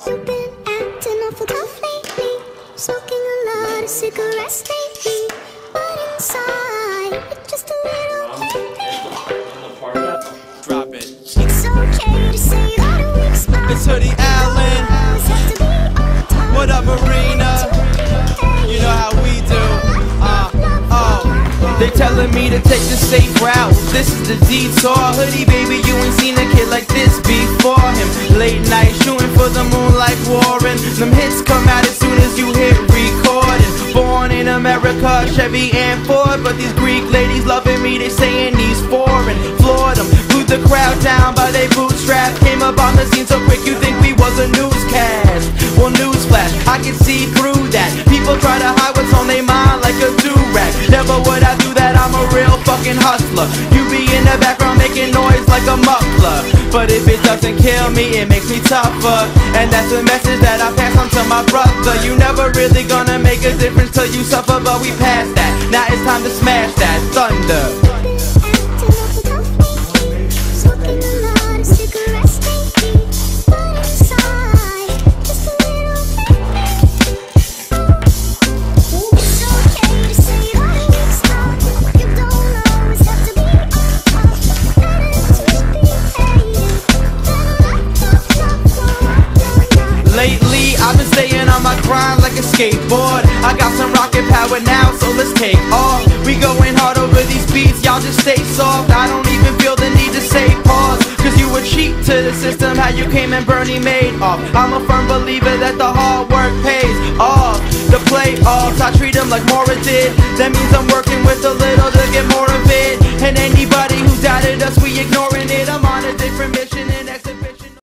You've been acting awful tough lately, smoking a lot of cigarettes lately, but inside it's just a little baby. Drop it. It's okay to say that a weak spot. It's Hoodie Allen. What up, Marina? You know how we do. They telling me to take the safe route. This is the detour. Hoodie baby, you ain't seen a kid like this before him. Late night shooting for the moon like Warren. Them hits come out as soon as you hit recording. Born in America, Chevy and Ford, but these Greek ladies loving me. They saying he's foreign. Floored them, glued the crowd down by they bootstrap. Came up on the scene so quick you think we was a newscast. Well, newsflash, I can see through that. People try to hide what's on their mind like a do-rag. Never would I do that, I'm a real fucking hustler. You be in the background making noise like a muffler, but if it doesn't kill me, it makes me tougher. And that's the message that I pass on to my brother. You never really gonna make a difference till you suffer, but we passed that. Now it's time to smash that thunder. Lately, I've been staying on my grind like a skateboard. I got some rocket power now, so let's take off. We going hard over these beats, y'all just stay soft. I don't even feel the need to say pause, cause you were cheap to the system, how you came and Bernie made off. I'm a firm believer that the hard work pays off. The playoffs, I treat them like Mora did. That means I'm working with a little to get more of it. And anybody who doubted us, we ignoring it. I'm on a different mission.